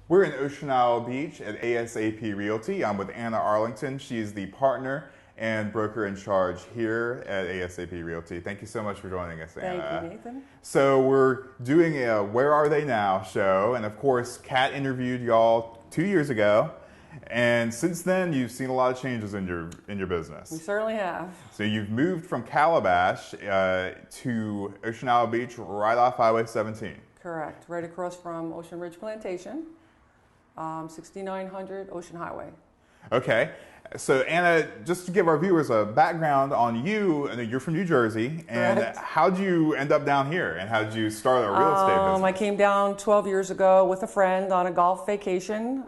We're in Ocean Isle Beach at ASAP Realty. I'm with Anna Arlington. She's the partner and broker in charge here at ASAP Realty. Thank you so much for joining us, Anna. Thank you, Nathan. So we're doing a Where Are They Now show, and of course, Kat interviewed y'all 2 years ago, and since then, you've seen a lot of changes in your business. We certainly have. So you've moved from Calabash to Ocean Isle Beach, right off Highway 17. Correct, right across from Ocean Ridge Plantation, 6900 Ocean Highway. Okay, so Anna, just to give our viewers a background on you, I know you're from New Jersey, and Correct. how'd you end up down here, and how'd you start a real estate business? I came down 12 years ago with a friend on a golf vacation,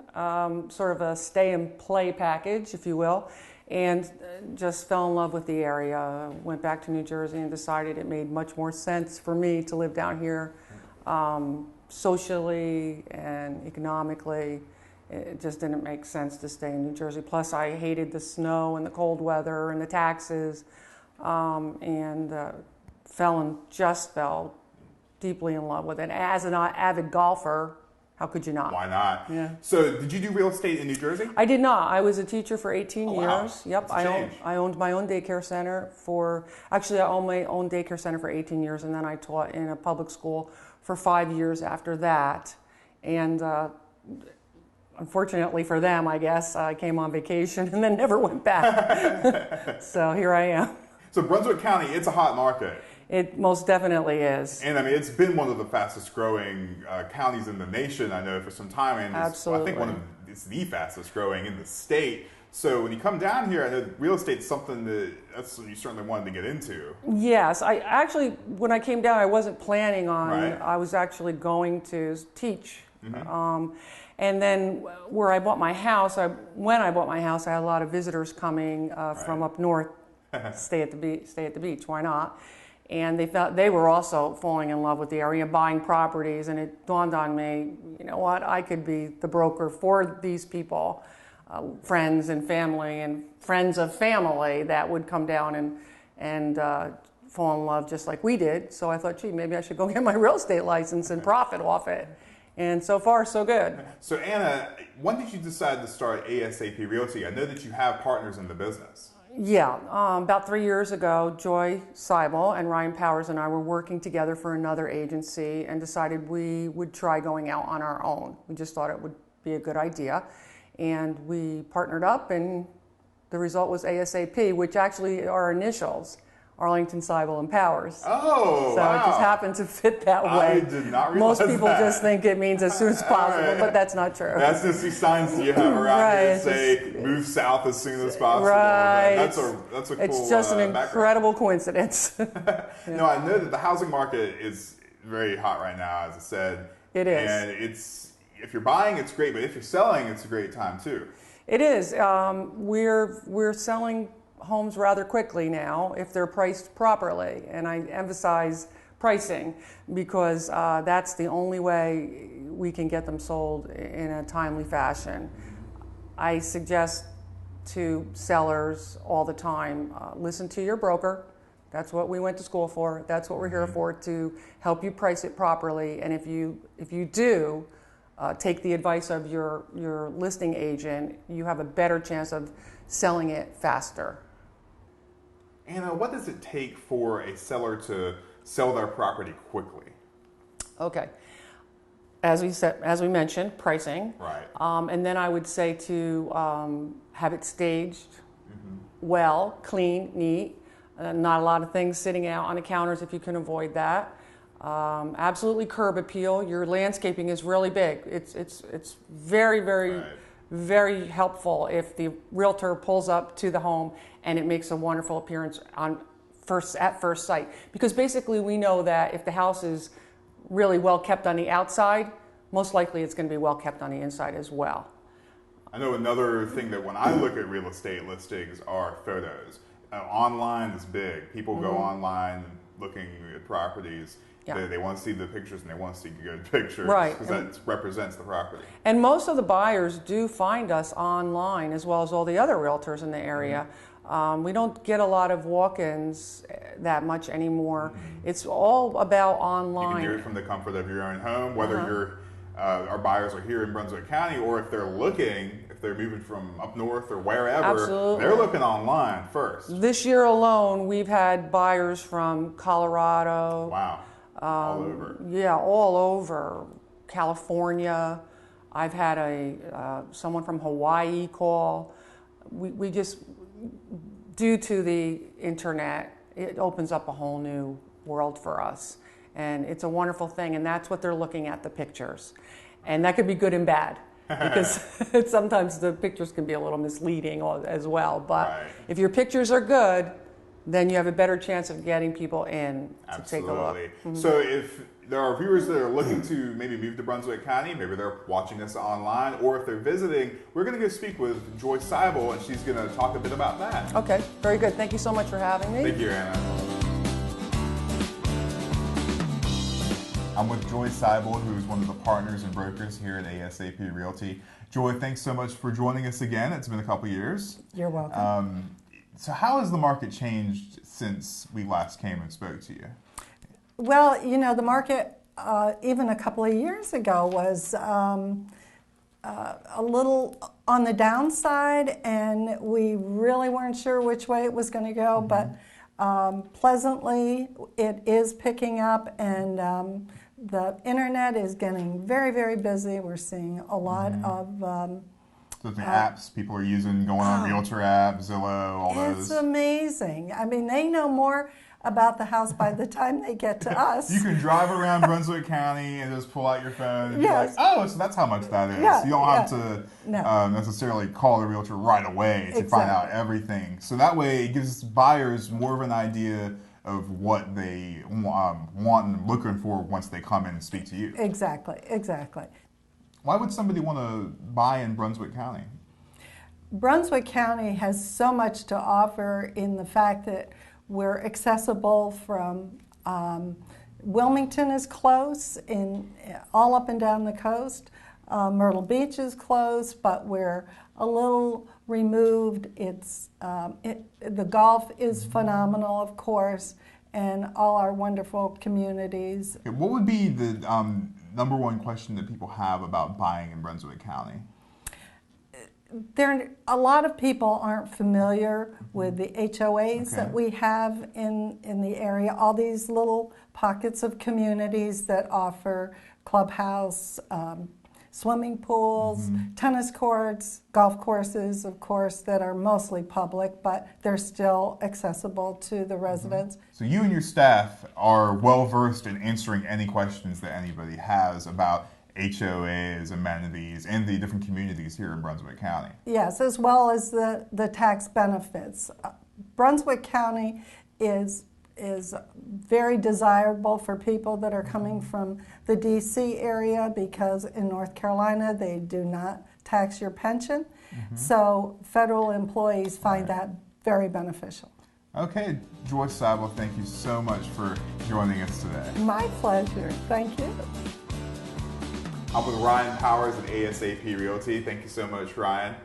sort of a stay and play package, if you will, and just fell in love with the area. Went back to New Jersey and decided it made much more sense for me to live down here. Socially and economically, it just didn't make sense to stay in New Jersey. Plus, I hated the snow and the cold weather and the taxes, and fell deeply in love with it. As an avid golfer, how could you not? Why not? Yeah. So did you do real estate in New Jersey? I did not. I was a teacher for 18 wow. years. Yep. That's a change. I owned my own daycare center I owned my own daycare center for 18 years, and then I taught in a public school for 5 years after that. And unfortunately for them, I guess, I came on vacation and then never went back. So here I am. So Brunswick County, it's a hot market. It most definitely is. And I mean, it's been one of the fastest growing counties in the nation, I know, for some time. And Absolutely. I think it's the fastest growing in the state. So when you come down here, I know real estate's something that's you certainly wanted to get into. Yes, I actually, when I came down, I wasn't planning on, Right. I was actually going to teach. Mm-hmm. And then where I bought my house, when I bought my house, I had a lot of visitors coming from up north, stay at the beach, why not? And they were also falling in love with the area, buying properties, and it dawned on me, you know what, I could be the broker for these people, friends and family and friends of family that would come down and fall in love just like we did. So I thought, gee, maybe I should go get my real estate license and profit off it. And so far, so good. So Anna, when did you decide to start ASAP Realty? I know that you have partners in the business. Yeah, about 3 years ago, Joy Sibal and Ryan Powers and I were working together for another agency and decided we would try going out on our own. We just thought it would be a good idea. And we partnered up, and the result was ASAP, which actually are initials, Arlington, Sibal, and Powers. Oh, so wow. It just happened to fit that way. I did not realize Most people that. just think it means as soon as possible, Right. but that's not true. That's just the signs you have around Right, here that say move south as soon as possible. Right. That's a cool It's just an incredible coincidence. No, I know that the housing market is very hot right now, as I said. It is. And if you're buying, it's great, but if you're selling, it's a great time too. It is. We're selling homes rather quickly now if they're priced properly, and I emphasize pricing because that's the only way we can get them sold in a timely fashion. I suggest to sellers all the time, listen to your broker. That's what we went to school for. That's what we're here for, to help you price it properly. And if you do take the advice of your listing agent, you have a better chance of selling it faster. Anna, what does it take for a seller to sell their property quickly? Okay. As we mentioned, pricing. Right. And then I would say to have it staged well, clean, neat. Not a lot of things sitting out on the counters if you can avoid that. Absolutely curb appeal. Your landscaping is really big. It's very, very, Right. very helpful if the realtor pulls up to the home and it makes a wonderful appearance at first sight. Because basically we know that if the house is really well kept on the outside, most likely it's going to be well kept on the inside as well. I know another thing that when I look at real estate listings are photos. Online is big. People go online looking at properties. Yeah. They want to see the pictures and they want to see good pictures. Right. Because that represents the property. And most of the buyers do find us online as well as all the other realtors in the area. We don't get a lot of walk-ins that much anymore. It's all about online. You can do it from the comfort of your own home, whether you're our buyers are here in Brunswick County, or if they're looking, if they're moving from up north or wherever, Absolutely. they're looking online first. This year alone, we've had buyers from Colorado. Wow. All over. Yeah, all over. California. I've had someone from Hawaii call. We just, due to the internet, it opens up a whole new world for us. And it's a wonderful thing, and that's what they're looking at, the pictures. And that could be good and bad, because sometimes the pictures can be a little misleading as well. But right. if your pictures are good, then you have a better chance of getting people in to take a look. Mm-hmm. So if there are viewers that are looking to maybe move to Brunswick County, maybe they're watching this online, or if they're visiting, we're going to go speak with Joy Sibal, and she's going to talk a bit about that. Okay, very good. Thank you so much for having me. Thank you, Anna. I'm with Joy Sibal, who is one of the partners and brokers here at ASAP Realty. Joy, thanks so much for joining us again. It's been a couple years. You're welcome. So how has the market changed since we last came and spoke to you? Well, you know, the market even a couple of years ago was a little on the downside, and we really weren't sure which way it was going to go, but pleasantly it is picking up, and the internet is getting very, very busy. We're seeing a lot of So the apps people are using, going on Realtor app, Zillow, all those. It's amazing. I mean, they know more about the house by the time they get to us. You can drive around Brunswick County and just pull out your phone and Yes. be like, oh, so that's how much that is. Yeah, You don't have to No. necessarily call the realtor right away to find out everything. So that way it gives buyers more of an idea of what they want and looking for once they come in and speak to you. Exactly, exactly. Why would somebody want to buy in Brunswick County? Brunswick County has so much to offer in the fact that we're accessible from Wilmington is close, all up and down the coast. Myrtle Beach is close, but we're a little removed. The golf is phenomenal, of course, and all our wonderful communities. Okay, what would be the number one question that people have about buying in Brunswick County? A lot of people aren't familiar with the HOAs that we have in the area, all these little pockets of communities that offer clubhouse, swimming pools, tennis courts, golf courses, of course, that are mostly public, but they're still accessible to the residents. So you and your staff are well versed in answering any questions that anybody has about HOAs, amenities, and the different communities here in Brunswick County. Yes, as well as the tax benefits. Brunswick County is very desirable for people that are coming from the D.C. area, because in North Carolina they do not tax your pension. So federal employees find that very beneficial. Okay, Joy Sibal, thank you so much for joining us today. My pleasure. Thank you. I'm with Ryan Powers at ASAP Realty. Thank you so much, Ryan,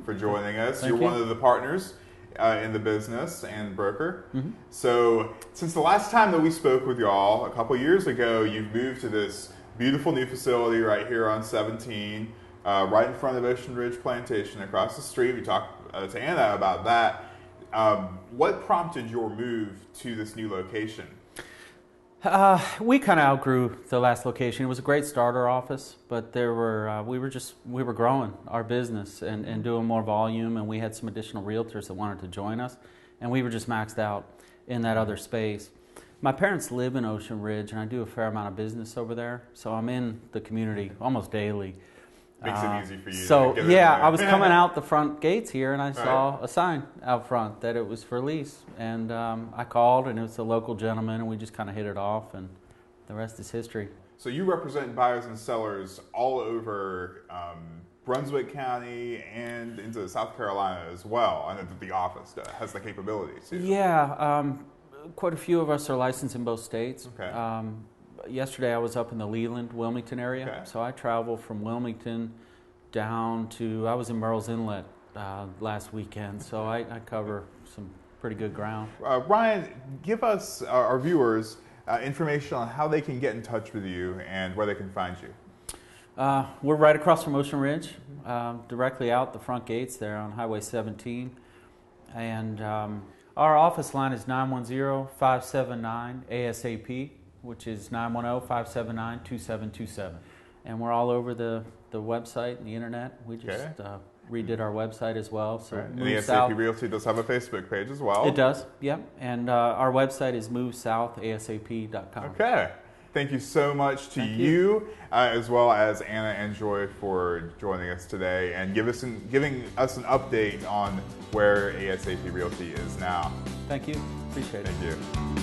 for joining us. You're one of the partners in the business and broker. So since the last time that we spoke with y'all a couple years ago, you've moved to this beautiful new facility right here on 17, right in front of Ocean Ridge Plantation across the street. We talked to Anna about that. What prompted your move to this new location? We kind of outgrew the last location. It was a great starter office, but we were growing our business and doing more volume, and we had some additional realtors that wanted to join us, and we were just maxed out in that other space. My parents live in Ocean Ridge, and I do a fair amount of business over there, so I'm in the community almost daily. Makes it easy for you. So to get yeah, in there. I was coming out the front gates here, and I saw a sign out front that it was for lease, and I called, and it was a local gentleman, and we just kind of hit it off, and the rest is history. So you represent buyers and sellers all over Brunswick County and into South Carolina as well. I know that the office has the capabilities. Yeah, quite a few of us are licensed in both states. Okay. Yesterday I was up in the Leland, Wilmington area, Okay. so I traveled from Wilmington down to, I was in Merle's Inlet last weekend, so I cover some pretty good ground. Ryan, give us, our viewers, information on how they can get in touch with you and where they can find you. We're right across from Ocean Ridge, directly out the front gates there on Highway 17. And our office line is 910-579-ASAP, which is 910-579-2727. And we're all over the website and the internet. We just redid our website as well. So And ASAP Realty does have a Facebook page as well. It does, yep. And our website is movesouthaSAP.com. Okay. Thank you so much to you as well as Anna and Joy for joining us today and giving us an update on where ASAP Realty is now. Thank you. Appreciate it. Thank you.